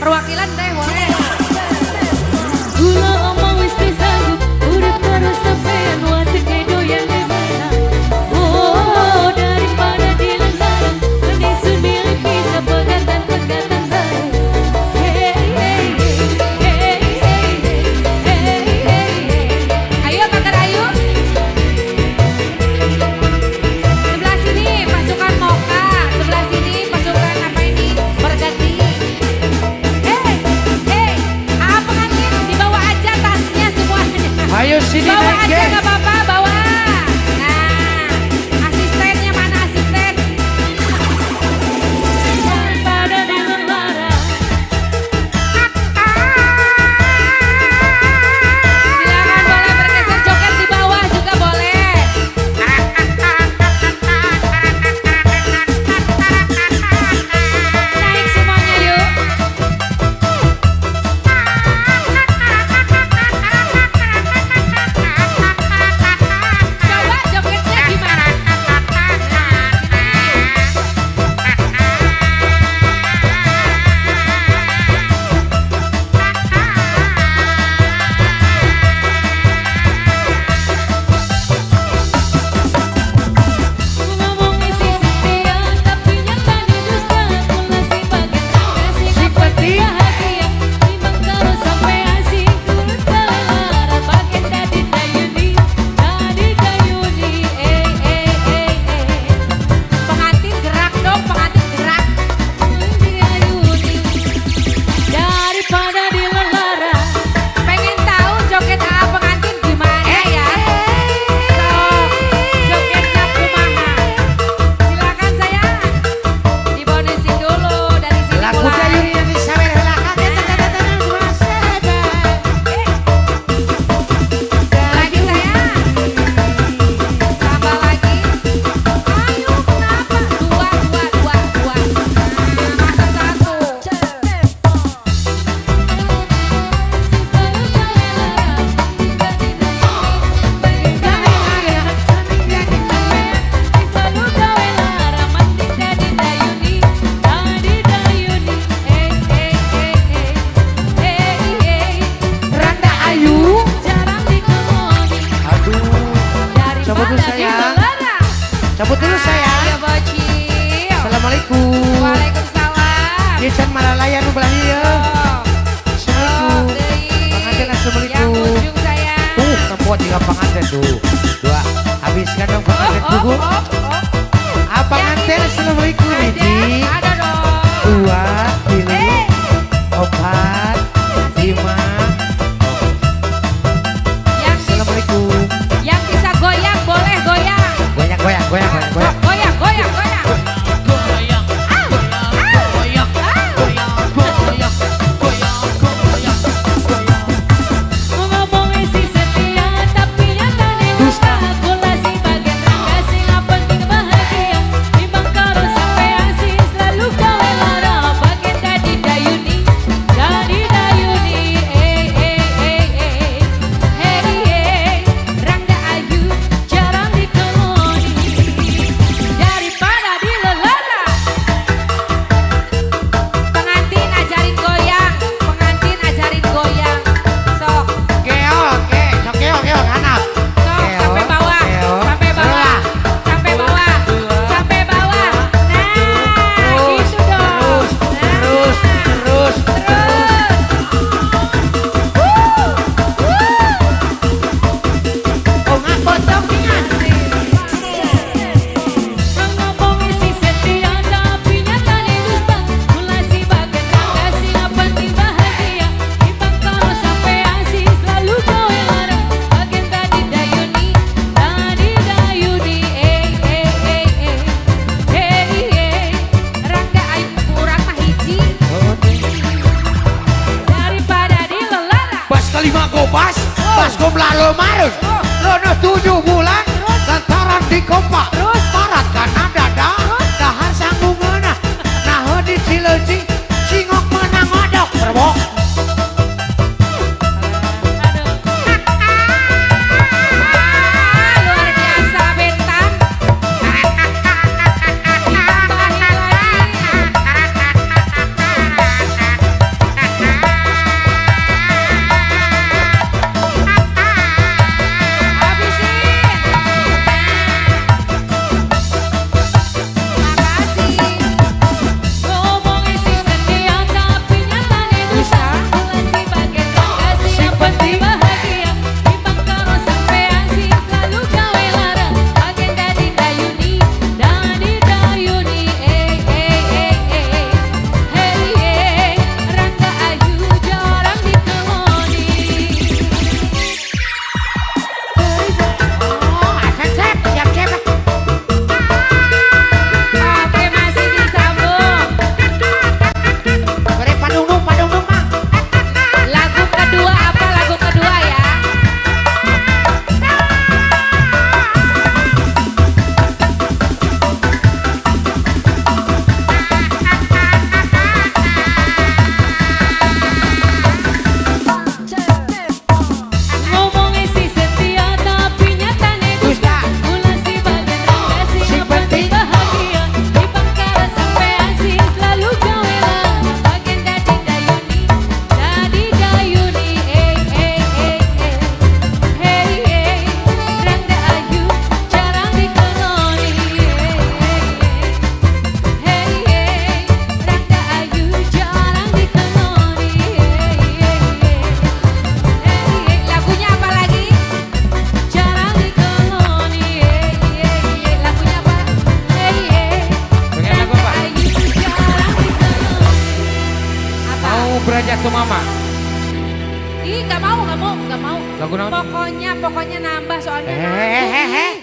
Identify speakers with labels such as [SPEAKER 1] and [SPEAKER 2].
[SPEAKER 1] Perwakilan deh boleh.
[SPEAKER 2] Gula omong wis disanggup urip karo sampean watek doyan dimana. Oh daripada dilarang mending sendiri bisa pegatan-pegatan baik. Hey hey hey hey hey hey.
[SPEAKER 1] Ayo Pagar Ayu. Sebelah sini pasukan Moka, sebelah sini pasukan apa ini? Berganti. Hei, hei, pengantin dibawa aja tasnya semuanya.
[SPEAKER 3] Ayo sini
[SPEAKER 1] Bawa
[SPEAKER 3] naik
[SPEAKER 1] aja
[SPEAKER 3] geng.
[SPEAKER 1] nggak apa-apa, bawa. Nah, asistennya mana asisten?
[SPEAKER 2] Daripada dilarang
[SPEAKER 1] Silakan boleh bergeser joget di bawah juga boleh. Naik semuanya yuk. Coba jogetnya gimana?
[SPEAKER 2] ngomong isi setia tapi nyatanya dusta. Mulai si bagian kasih
[SPEAKER 3] Simpati.
[SPEAKER 2] bahagia timbang karo sampai asik turut kelara bagian dadi dayuni
[SPEAKER 1] Pengantin gerak dong, pengantin gerak.
[SPEAKER 2] dayuni daripada dilarang.
[SPEAKER 1] Pengen tahu joget pengantin gimana ya? So, jogetnya kumaha? Silakan sayang. Dibonusin dulu dari sini
[SPEAKER 3] Lagu
[SPEAKER 1] mulai.
[SPEAKER 3] kayu yang disawer helaka.
[SPEAKER 1] Lagi sayang. Tambah lagi. Ayo kenapa? Dua. Masa satu.
[SPEAKER 3] Randa Ayu. Aduh. Cabut dulu sayang. Cabut dulu sayang.
[SPEAKER 1] Ya bocil.
[SPEAKER 3] Assalamualaikum.
[SPEAKER 1] Waalaikumsalam.
[SPEAKER 3] Dia can malalayan nu belah ieu. Assalamualaikum. Pengantin
[SPEAKER 1] Yang
[SPEAKER 3] assalamualaikum.
[SPEAKER 1] ujung sayang.
[SPEAKER 3] Tempat juga pengantin tuh. Dua. Habiskan dong pengantin kuku. Pengantin assalamualaikum Niji.
[SPEAKER 1] Ada dong.
[SPEAKER 3] Dua. Tilu. Empat. Lima. Assalamualaikum.
[SPEAKER 1] Yang bisa goyang boleh goyang.
[SPEAKER 3] Goyang.
[SPEAKER 1] Goyang.
[SPEAKER 2] Ngomong isi setia tapi nyatanya dusta. Kula si bagian kasih nggak penting bahagia timbang karo sampai asik selalu gawe lara bagian dadi dayuni
[SPEAKER 1] Rangga Ayu
[SPEAKER 2] jarang dikeloni.
[SPEAKER 1] daripada dilelara. Pengantin ajarin goyang. Sok.
[SPEAKER 3] Keong, anak.
[SPEAKER 1] Sok, sampai bawah. Nah, gitu dong.
[SPEAKER 3] Terus.
[SPEAKER 1] Terus.
[SPEAKER 3] Oh ngapotong ingat.
[SPEAKER 2] Ngomong isi setia tapi nyatanya dusta. Mulai si bagian kasih nggak penting bahagia timbang karo sampai asik selalu gawe lara bagian dadi dayuni
[SPEAKER 1] Rangga Ayu kurang mah hiji daripada dilelara.
[SPEAKER 3] Pas kelima gobas, pas gomlah lemarus. Rono 7 bulan, lantaran di kompak. Parat kana dada, dahar sanggungeuna. Nah di Cileuci, singok menang ngodok. Berbok.
[SPEAKER 1] Luar biasa Bentan. Ditambahin lagi.
[SPEAKER 3] atuh mama.
[SPEAKER 1] Ih, nggak mau.
[SPEAKER 3] Lagu naon?
[SPEAKER 1] Pokoknya nambah soalnya.
[SPEAKER 3] Hehehe.